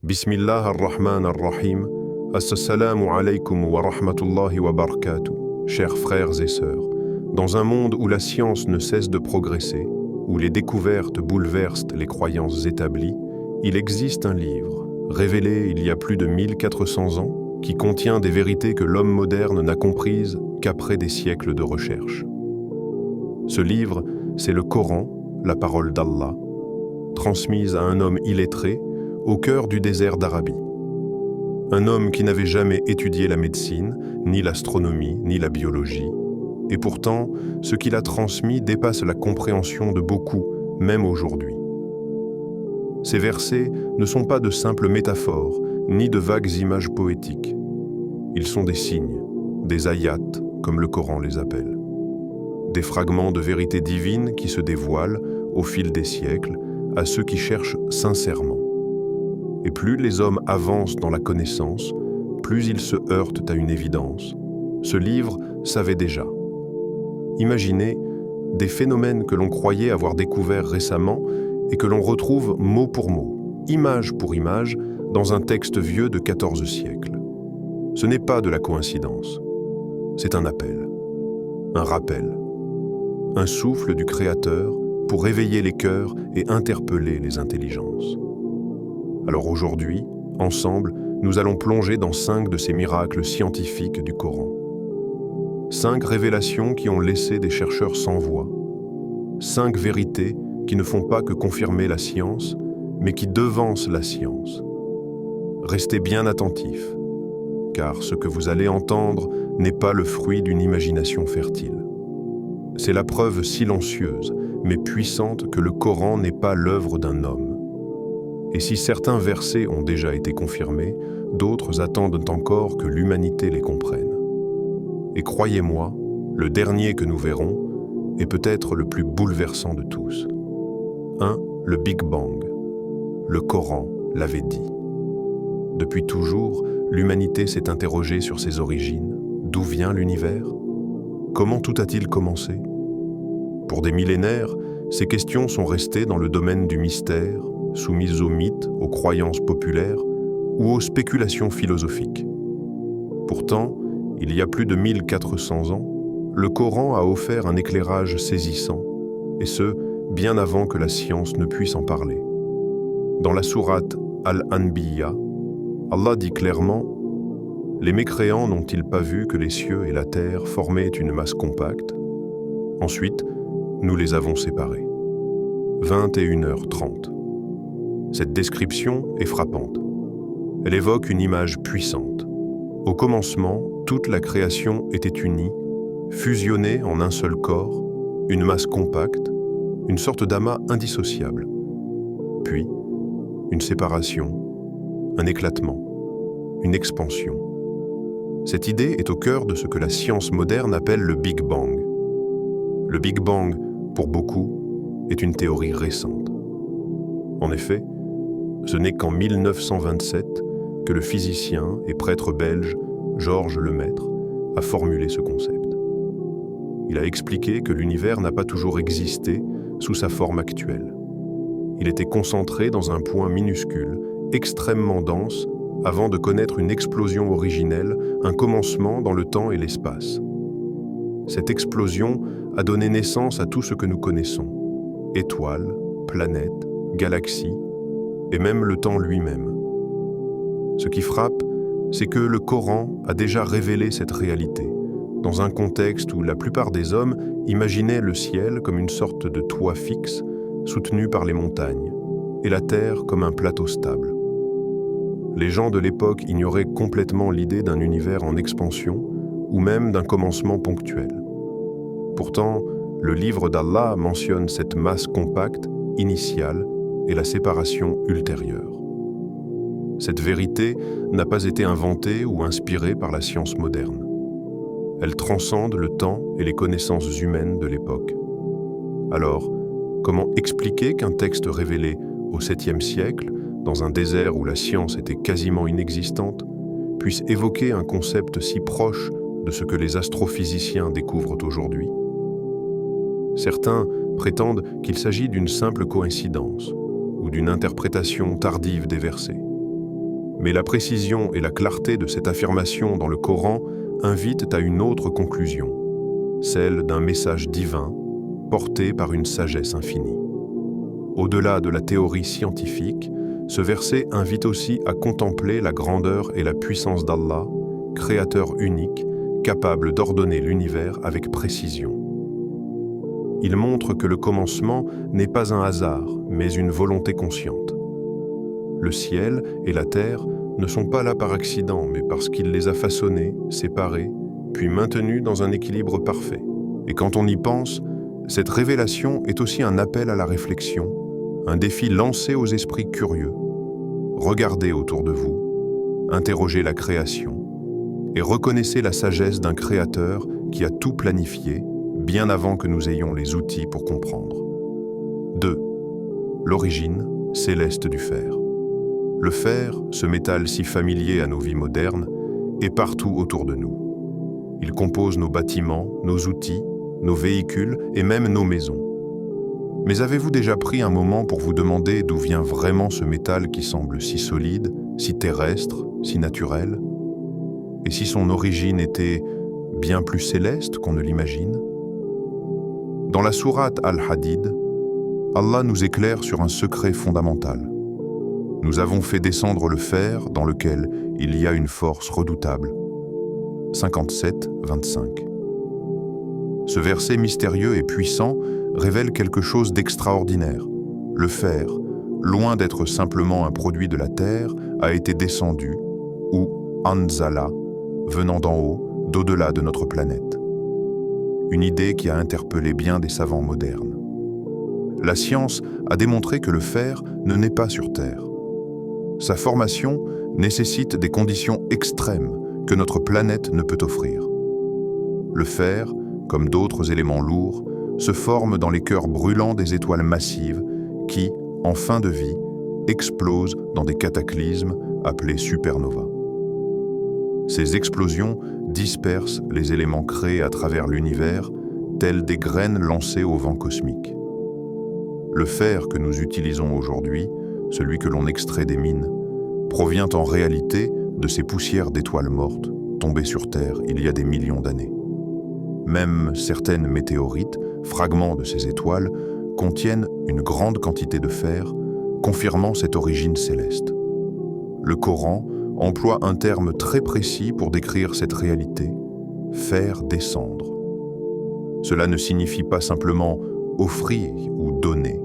Bismillah ar-Rahman ar-Rahim. Assalamu alaykum wa rahmatullahi wa barakatuh. Chers frères et sœurs, dans un monde où la science ne cesse de progresser, où les découvertes bouleversent les croyances établies, il existe un livre, révélé il y a plus de 1400 ans, qui contient des vérités que l'homme moderne n'a comprises qu'après des siècles de recherche. Ce livre, c'est le Coran, la parole d'Allah, transmise à un homme illettré au cœur du désert d'Arabie. Un homme qui n'avait jamais étudié la médecine, ni l'astronomie, ni la biologie. Et pourtant, ce qu'il a transmis dépasse la compréhension de beaucoup, même aujourd'hui. Ces versets ne sont pas de simples métaphores, ni de vagues images poétiques. Ils sont des signes, des ayats, comme le Coran les appelle. Des fragments de vérité divine qui se dévoilent, au fil des siècles, à ceux qui cherchent sincèrement. Et plus les hommes avancent dans la connaissance, plus ils se heurtent à une évidence. Ce livre savait déjà. Imaginez des phénomènes que l'on croyait avoir découverts récemment et que l'on retrouve mot pour mot, image pour image, dans un texte vieux de 14 siècles. Ce n'est pas de la coïncidence. C'est un appel, un rappel, un souffle du Créateur pour réveiller les cœurs et interpeller les intelligences. Alors aujourd'hui, ensemble, nous allons plonger dans 5 de ces miracles scientifiques du Coran. 5 révélations qui ont laissé des chercheurs sans voix. 5 vérités qui ne font pas que confirmer la science, mais qui devancent la science. Restez bien attentifs, car ce que vous allez entendre n'est pas le fruit d'une imagination fertile. C'est la preuve silencieuse, mais puissante que le Coran n'est pas l'œuvre d'un homme. Et si certains versets ont déjà été confirmés, d'autres attendent encore que l'humanité les comprenne. Et croyez-moi, le dernier que nous verrons est peut-être le plus bouleversant de tous. 1. Le Big Bang. Le Coran l'avait dit. Depuis toujours, l'humanité s'est interrogée sur ses origines. D'où vient l'univers? Comment tout a-t-il commencé? Pour des millénaires, ces questions sont restées dans le domaine du mystère, soumises aux mythes, aux croyances populaires ou aux spéculations philosophiques. Pourtant, il y a plus de 1400 ans, le Coran a offert un éclairage saisissant, et ce, bien avant que la science ne puisse en parler. Dans la sourate Al-Anbiya, Allah dit clairement « Les mécréants n'ont-ils pas vu que les cieux et la terre formaient une masse compacte? Ensuite, nous les avons séparés. » 21h30. Cette description est frappante. Elle évoque une image puissante. Au commencement, toute la création était unie, fusionnée en un seul corps, une masse compacte, une sorte d'amas indissociable. Puis, une séparation, un éclatement, une expansion. Cette idée est au cœur de ce que la science moderne appelle le Big Bang. Le Big Bang, pour beaucoup, est une théorie récente. En effet, ce n'est qu'en 1927 que le physicien et prêtre belge Georges Lemaître a formulé ce concept. Il a expliqué que l'univers n'a pas toujours existé sous sa forme actuelle. Il était concentré dans un point minuscule, extrêmement dense, avant de connaître une explosion originelle, un commencement dans le temps et l'espace. Cette explosion a donné naissance à tout ce que nous connaissons, étoiles, planètes, galaxies, et même le temps lui-même. Ce qui frappe, c'est que le Coran a déjà révélé cette réalité, dans un contexte où la plupart des hommes imaginaient le ciel comme une sorte de toit fixe, soutenu par les montagnes, et la terre comme un plateau stable. Les gens de l'époque ignoraient complètement l'idée d'un univers en expansion, ou même d'un commencement ponctuel. Pourtant, le livre d'Allah mentionne cette masse compacte, initiale, et la séparation ultérieure. Cette vérité n'a pas été inventée ou inspirée par la science moderne. Elle transcende le temps et les connaissances humaines de l'époque. Alors, comment expliquer qu'un texte révélé au 7e siècle, dans un désert où la science était quasiment inexistante, puisse évoquer un concept si proche de ce que les astrophysiciens découvrent aujourd'hui? Certains prétendent qu'il s'agit d'une simple coïncidence ou d'une interprétation tardive des versets. Mais la précision et la clarté de cette affirmation dans le Coran invitent à une autre conclusion, celle d'un message divin porté par une sagesse infinie. Au-delà de la théorie scientifique, ce verset invite aussi à contempler la grandeur et la puissance d'Allah, créateur unique, capable d'ordonner l'univers avec précision. Il montre que le commencement n'est pas un hasard, mais une volonté consciente. Le ciel et la terre ne sont pas là par accident, mais parce qu'il les a façonnés, séparés, puis maintenus dans un équilibre parfait. Et quand on y pense, cette révélation est aussi un appel à la réflexion, un défi lancé aux esprits curieux. Regardez autour de vous, interrogez la création et reconnaissez la sagesse d'un créateur qui a tout planifié bien avant que nous ayons les outils pour comprendre. 2. L'origine céleste du fer. Le fer, ce métal si familier à nos vies modernes, est partout autour de nous. Il compose nos bâtiments, nos outils, nos véhicules et même nos maisons. Mais avez-vous déjà pris un moment pour vous demander d'où vient vraiment ce métal qui semble si solide, si terrestre, si naturel? Et si son origine était bien plus céleste qu'on ne l'imagine? Dans la sourate Al-Hadid, Allah nous éclaire sur un secret fondamental. Nous avons fait descendre le fer dans lequel il y a une force redoutable. 57-25. Ce verset mystérieux et puissant révèle quelque chose d'extraordinaire. Le fer, loin d'être simplement un produit de la terre, a été descendu, ou anzala, venant d'en haut, d'au-delà de notre planète. Une idée qui a interpellé bien des savants modernes. La science a démontré que le fer ne naît pas sur Terre. Sa formation nécessite des conditions extrêmes que notre planète ne peut offrir. Le fer, comme d'autres éléments lourds, se forme dans les cœurs brûlants des étoiles massives qui, en fin de vie, explosent dans des cataclysmes appelés supernovas. Ces explosions dispersent les éléments créés à travers l'univers, tels des graines lancées au vent cosmique. Le fer que nous utilisons aujourd'hui, celui que l'on extrait des mines, provient en réalité de ces poussières d'étoiles mortes tombées sur Terre il y a des millions d'années. Même certaines météorites, fragments de ces étoiles, contiennent une grande quantité de fer, confirmant cette origine céleste. Le Coran emploie un terme très précis pour décrire cette réalité, « faire descendre ». Cela ne signifie pas simplement offrir ou donner,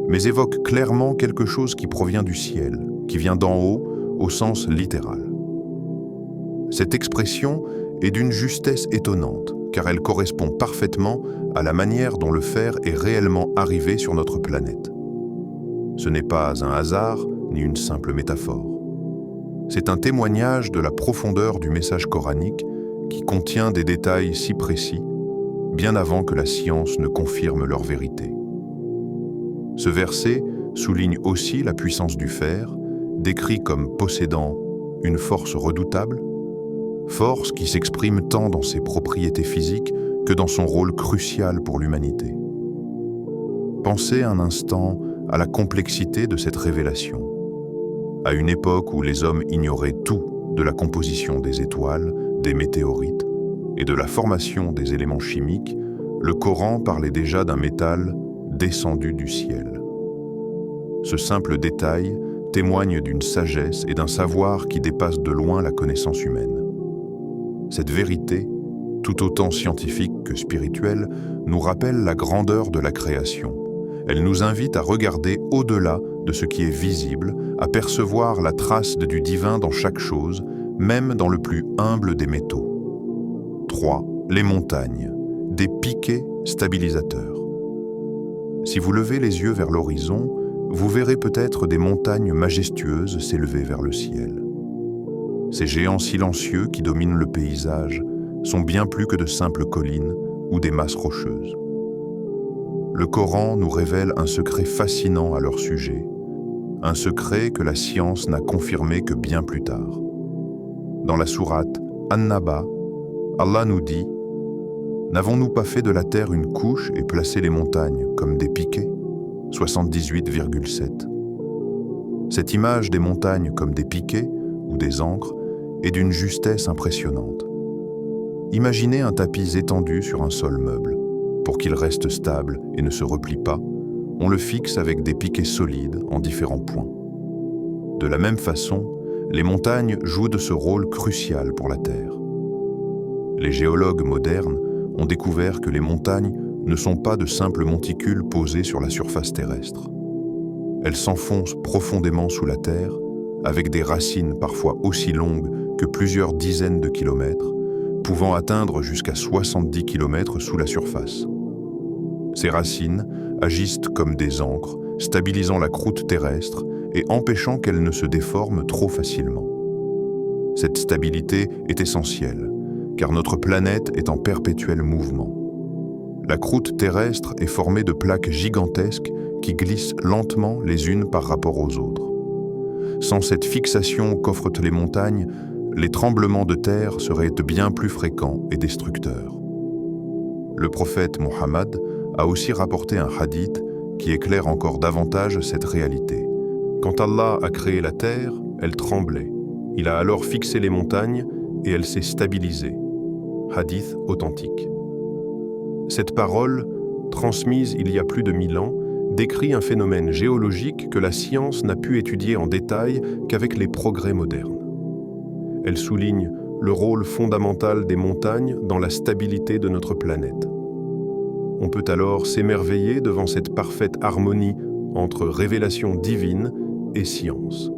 mais évoque clairement quelque chose qui provient du ciel, qui vient d'en haut au sens littéral. Cette expression est d'une justesse étonnante, car elle correspond parfaitement à la manière dont le fer est réellement arrivé sur notre planète. Ce n'est pas un hasard ni une simple métaphore. C'est un témoignage de la profondeur du message coranique qui contient des détails si précis, bien avant que la science ne confirme leur vérité. Ce verset souligne aussi la puissance du fer, décrit comme possédant une force redoutable, force qui s'exprime tant dans ses propriétés physiques que dans son rôle crucial pour l'humanité. Pensez un instant à la complexité de cette révélation. À une époque où les hommes ignoraient tout de la composition des étoiles, des météorites et de la formation des éléments chimiques, le Coran parlait déjà d'un métal descendu du ciel. Ce simple détail témoigne d'une sagesse et d'un savoir qui dépassent de loin la connaissance humaine. Cette vérité, tout autant scientifique que spirituelle, nous rappelle la grandeur de la création. Elle nous invite à regarder au-delà de ce qui est visible, à percevoir la trace du divin dans chaque chose, même dans le plus humble des métaux. 3. Les montagnes, des piquets stabilisateurs. Si vous levez les yeux vers l'horizon, vous verrez peut-être des montagnes majestueuses s'élever vers le ciel. Ces géants silencieux qui dominent le paysage sont bien plus que de simples collines ou des masses rocheuses. Le Coran nous révèle un secret fascinant à leur sujet, un secret que la science n'a confirmé que bien plus tard. Dans la sourate An-Naba, Allah nous dit « N'avons-nous pas fait de la terre une couche et placé les montagnes comme des piquets » 78,7. Cette image des montagnes comme des piquets ou des encres est d'une justesse impressionnante. Imaginez un tapis étendu sur un sol meuble. Pour qu'il reste stable et ne se replie pas, on le fixe avec des piquets solides en différents points. De la même façon, les montagnes jouent de ce rôle crucial pour la Terre. Les géologues modernes ont découvert que les montagnes ne sont pas de simples monticules posés sur la surface terrestre. Elles s'enfoncent profondément sous la Terre, avec des racines parfois aussi longues que plusieurs dizaines de kilomètres, pouvant atteindre jusqu'à 70 kilomètres sous la surface. Ces racines agissent comme des ancres, stabilisant la croûte terrestre et empêchant qu'elle ne se déforme trop facilement. Cette stabilité est essentielle, car notre planète est en perpétuel mouvement. La croûte terrestre est formée de plaques gigantesques qui glissent lentement les unes par rapport aux autres. Sans cette fixation qu'offrent les montagnes, les tremblements de terre seraient bien plus fréquents et destructeurs. Le prophète Mohammed a aussi rapporté un hadith qui éclaire encore davantage cette réalité. Quand Allah a créé la terre, elle tremblait. Il a alors fixé les montagnes et elle s'est stabilisée. Hadith authentique. Cette parole, transmise il y a plus de 1000 ans, décrit un phénomène géologique que la science n'a pu étudier en détail qu'avec les progrès modernes. Elle souligne le rôle fondamental des montagnes dans la stabilité de notre planète. On peut alors s'émerveiller devant cette parfaite harmonie entre révélation divine et science.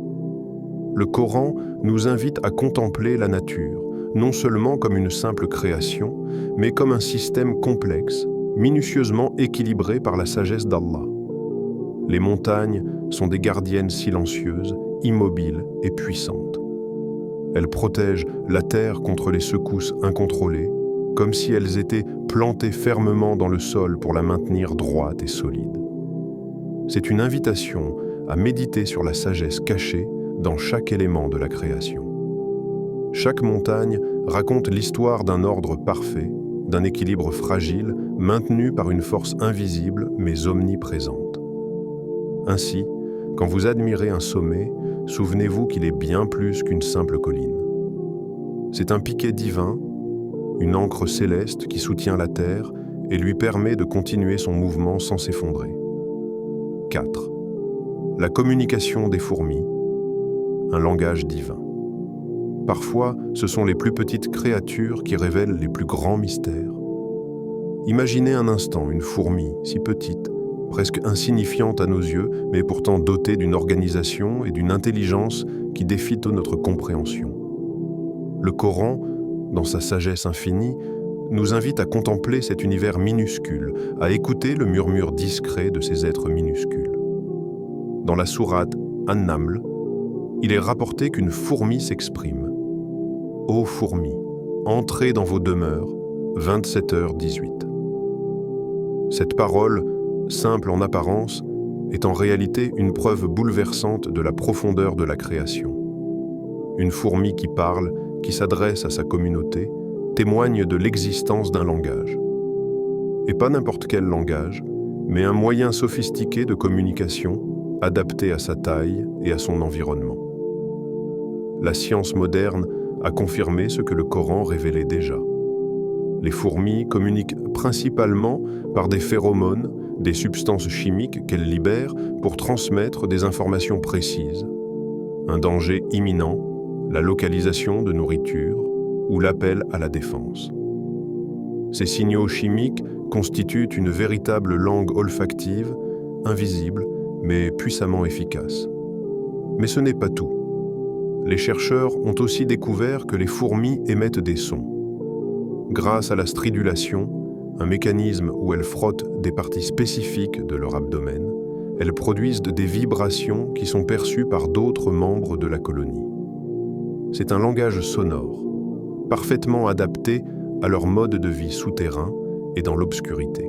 Le Coran nous invite à contempler la nature, non seulement comme une simple création, mais comme un système complexe, minutieusement équilibré par la sagesse d'Allah. Les montagnes sont des gardiennes silencieuses, immobiles et puissantes. Elles protègent la terre contre les secousses incontrôlées, comme si elles étaient plantées fermement dans le sol pour la maintenir droite et solide. C'est une invitation à méditer sur la sagesse cachée dans chaque élément de la création. Chaque montagne raconte l'histoire d'un ordre parfait, d'un équilibre fragile, maintenu par une force invisible mais omniprésente. Ainsi, quand vous admirez un sommet, souvenez-vous qu'il est bien plus qu'une simple colline. C'est un piquet divin, une ancre céleste qui soutient la terre et lui permet de continuer son mouvement sans s'effondrer. 4. La communication des fourmis, un langage divin. Parfois, ce sont les plus petites créatures qui révèlent les plus grands mystères. Imaginez un instant une fourmi si petite, presque insignifiante à nos yeux, mais pourtant dotée d'une organisation et d'une intelligence qui défient notre compréhension. Le Coran, dans sa sagesse infinie, nous invite à contempler cet univers minuscule, à écouter le murmure discret de ces êtres minuscules. Dans la sourate An-Naml, il est rapporté qu'une fourmi s'exprime. « Ô fourmis, entrez dans vos demeures, 27h18. » Cette parole, simple en apparence, est en réalité une preuve bouleversante de la profondeur de la création. Une fourmi qui parle, qui s'adresse à sa communauté, témoigne de l'existence d'un langage. Et pas n'importe quel langage, mais un moyen sophistiqué de communication, adapté à sa taille et à son environnement. La science moderne a confirmé ce que le Coran révélait déjà. Les fourmis communiquent principalement par des phéromones, des substances chimiques qu'elles libèrent pour transmettre des informations précises. Un danger imminent, la localisation de nourriture ou l'appel à la défense. Ces signaux chimiques constituent une véritable langue olfactive, invisible, mais puissamment efficace. Mais ce n'est pas tout. Les chercheurs ont aussi découvert que les fourmis émettent des sons. Grâce à la stridulation, un mécanisme où elles frottent des parties spécifiques de leur abdomen, elles produisent des vibrations qui sont perçues par d'autres membres de la colonie. C'est un langage sonore, parfaitement adapté à leur mode de vie souterrain et dans l'obscurité.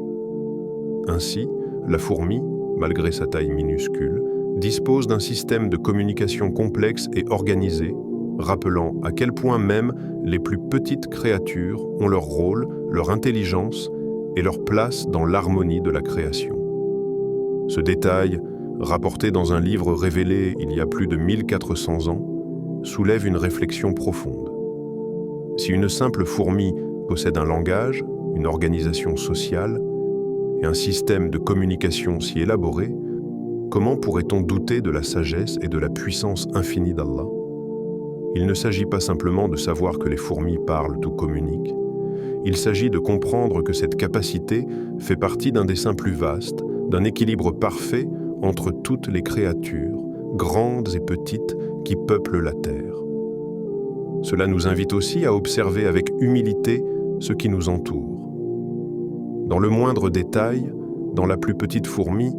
Ainsi, la fourmi, malgré sa taille minuscule, dispose d'un système de communication complexe et organisé, rappelant à quel point même les plus petites créatures ont leur rôle, leur intelligence et leur place dans l'harmonie de la création. Ce détail, rapporté dans un livre révélé il y a plus de 1400 ans, soulève une réflexion profonde. Si une simple fourmi possède un langage, une organisation sociale et un système de communication si élaboré, comment pourrait-on douter de la sagesse et de la puissance infinie d'Allah? Il ne s'agit pas simplement de savoir que les fourmis parlent ou communiquent. Il s'agit de comprendre que cette capacité fait partie d'un dessein plus vaste, d'un équilibre parfait entre toutes les créatures, grandes et petites, qui peuplent la terre. Cela nous invite aussi à observer avec humilité ce qui nous entoure. Dans le moindre détail, dans la plus petite fourmi,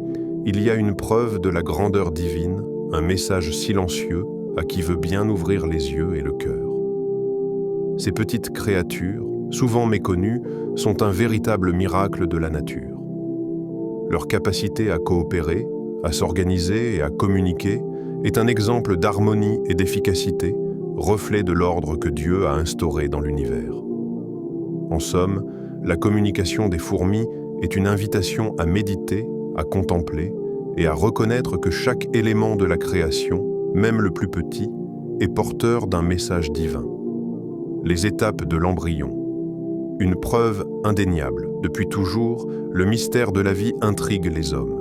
il y a une preuve de la grandeur divine, un message silencieux à qui veut bien ouvrir les yeux et le cœur. Ces petites créatures, souvent méconnues, sont un véritable miracle de la nature. Leur capacité à coopérer, à s'organiser et à communiquer est un exemple d'harmonie et d'efficacité, reflet de l'ordre que Dieu a instauré dans l'univers. En somme, la communication des fourmis est une invitation à méditer, à contempler et à reconnaître que chaque élément de la création, même le plus petit, est porteur d'un message divin. Les étapes de l'embryon. Une preuve indéniable. Depuis toujours, le mystère de la vie intrigue les hommes.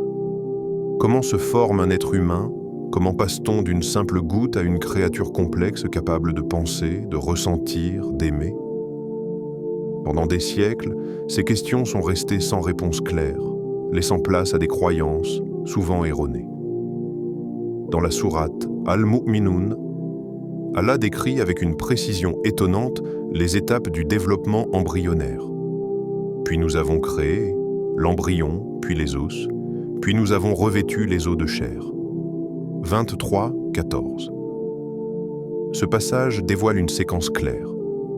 Comment se forme un être humain? Comment passe-t-on d'une simple goutte à une créature complexe capable de penser, de ressentir, d'aimer? Pendant des siècles, ces questions sont restées sans réponse claire, laissant place à des croyances, souvent erronées. Dans la sourate Al-Mu'minun, Allah décrit avec une précision étonnante les étapes du développement embryonnaire. Puis nous avons créé l'embryon, puis les os, puis nous avons revêtu les os de chair. 23, 14. Ce passage dévoile une séquence claire.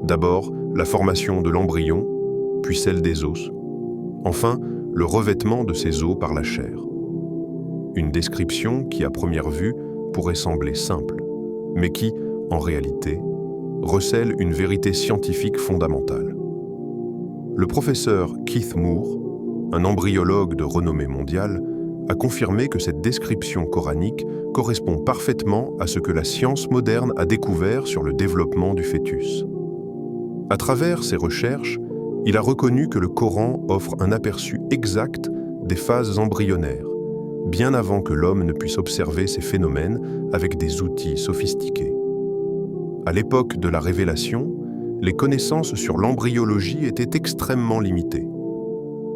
D'abord, la formation de l'embryon, puis celle des os. Enfin, le revêtement de ces os par la chair. Une description qui, à première vue, pourrait sembler simple, mais qui, en réalité, recèle une vérité scientifique fondamentale. Le professeur Keith Moore, un embryologue de renommée mondiale, a confirmé que cette description coranique correspond parfaitement à ce que la science moderne a découvert sur le développement du fœtus. À travers ses recherches, il a reconnu que le Coran offre un aperçu exact des phases embryonnaires, bien avant que l'homme ne puisse observer ces phénomènes avec des outils sophistiqués. À l'époque de la révélation, les connaissances sur l'embryologie étaient extrêmement limitées.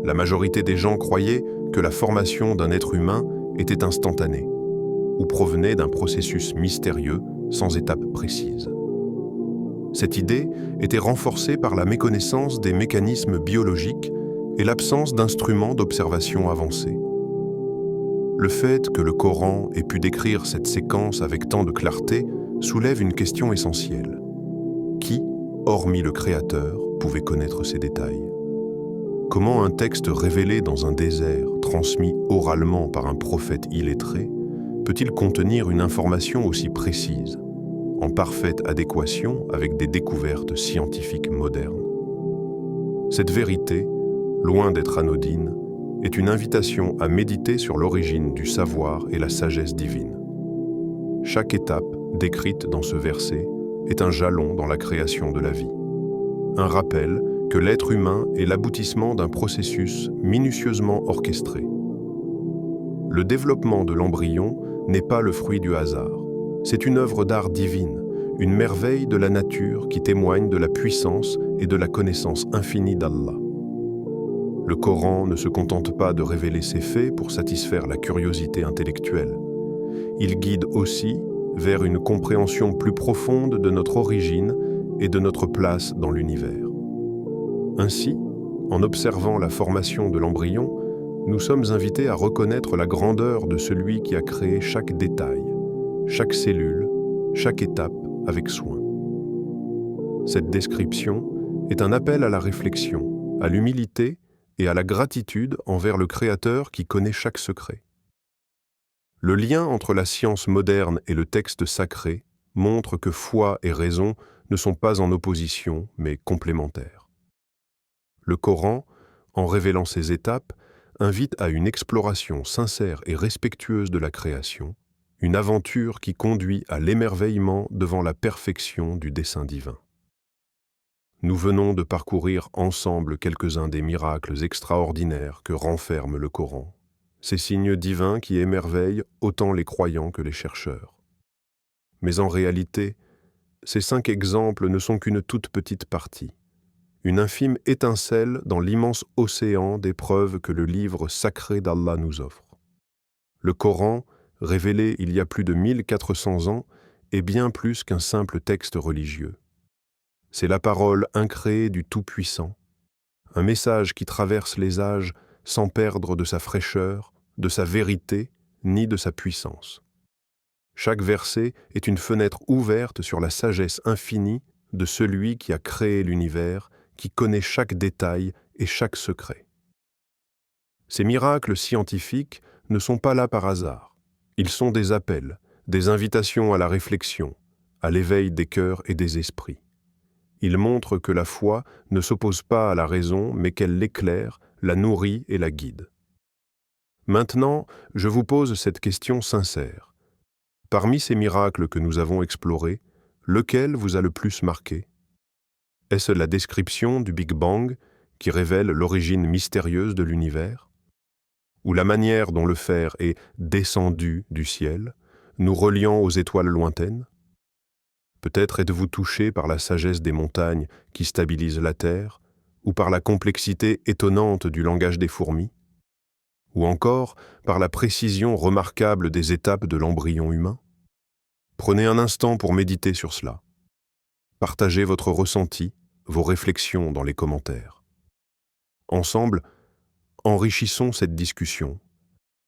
La majorité des gens croyaient que la formation d'un être humain était instantanée ou provenait d'un processus mystérieux sans étape précise. Cette idée était renforcée par la méconnaissance des mécanismes biologiques et l'absence d'instruments d'observation avancés. Le fait que le Coran ait pu décrire cette séquence avec tant de clarté soulève une question essentielle. Qui, hormis le Créateur, pouvait connaître ces détails? Comment un texte révélé dans un désert, transmis oralement par un prophète illettré, peut-il contenir une information aussi précise, en parfaite adéquation avec des découvertes scientifiques modernes? Cette vérité, loin d'être anodine, est une invitation à méditer sur l'origine du savoir et la sagesse divine. Chaque étape, décrite dans ce verset, est un jalon dans la création de la vie. Un rappel que l'être humain est l'aboutissement d'un processus minutieusement orchestré. Le développement de l'embryon n'est pas le fruit du hasard. C'est une œuvre d'art divine, une merveille de la nature qui témoigne de la puissance et de la connaissance infinie d'Allah. Le Coran ne se contente pas de révéler ces faits pour satisfaire la curiosité intellectuelle. Il guide aussi vers une compréhension plus profonde de notre origine et de notre place dans l'univers. Ainsi, en observant la formation de l'embryon, nous sommes invités à reconnaître la grandeur de celui qui a créé chaque détail, chaque cellule, chaque étape avec soin. Cette description est un appel à la réflexion, à l'humilité et à la gratitude envers le Créateur qui connaît chaque secret. Le lien entre la science moderne et le texte sacré montre que foi et raison ne sont pas en opposition, mais complémentaires. Le Coran, en révélant ces étapes, invite à une exploration sincère et respectueuse de la création, une aventure qui conduit à l'émerveillement devant la perfection du dessein divin. Nous venons de parcourir ensemble quelques-uns des miracles extraordinaires que renferme le Coran, ces signes divins qui émerveillent autant les croyants que les chercheurs. Mais en réalité, ces 5 exemples ne sont qu'une toute petite partie, une infime étincelle dans l'immense océan des preuves que le livre sacré d'Allah nous offre. Le Coran, révélé il y a plus de 1400 ans, est bien plus qu'un simple texte religieux. C'est la parole incréée du Tout-Puissant, un message qui traverse les âges sans perdre de sa fraîcheur, de sa vérité, ni de sa puissance. Chaque verset est une fenêtre ouverte sur la sagesse infinie de celui qui a créé l'univers, qui connaît chaque détail et chaque secret. Ces miracles scientifiques ne sont pas là par hasard. Ils sont des appels, des invitations à la réflexion, à l'éveil des cœurs et des esprits. Ils montrent que la foi ne s'oppose pas à la raison, mais qu'elle l'éclaire, la nourrit et la guide. Maintenant, je vous pose cette question sincère. Parmi ces miracles que nous avons explorés, lequel vous a le plus marqué? Est-ce la description du Big Bang qui révèle l'origine mystérieuse de l'univers? Ou la manière dont le fer est descendu du ciel, nous reliant aux étoiles lointaines? Peut-être êtes-vous touché par la sagesse des montagnes qui stabilisent la terre, ou par la complexité étonnante du langage des fourmis, ou encore par la précision remarquable des étapes de l'embryon humain? Prenez un instant pour méditer sur cela. Partagez votre ressenti, vos réflexions dans les commentaires. Ensemble, enrichissons cette discussion.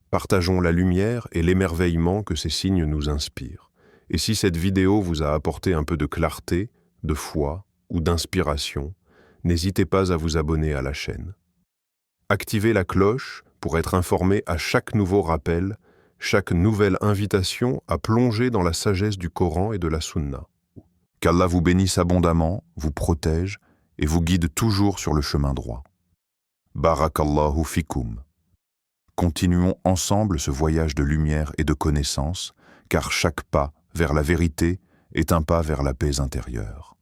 Partageons la lumière et l'émerveillement que ces signes nous inspirent. Et si cette vidéo vous a apporté un peu de clarté, de foi ou d'inspiration, n'hésitez pas à vous abonner à la chaîne. Activez la cloche pour être informé à chaque nouveau rappel, chaque nouvelle invitation à plonger dans la sagesse du Coran et de la Sunna. Qu'Allah vous bénisse abondamment, vous protège et vous guide toujours sur le chemin droit. Barakallahu fikum. Continuons ensemble ce voyage de lumière et de connaissance, car chaque pas vers la vérité est un pas vers la paix intérieure.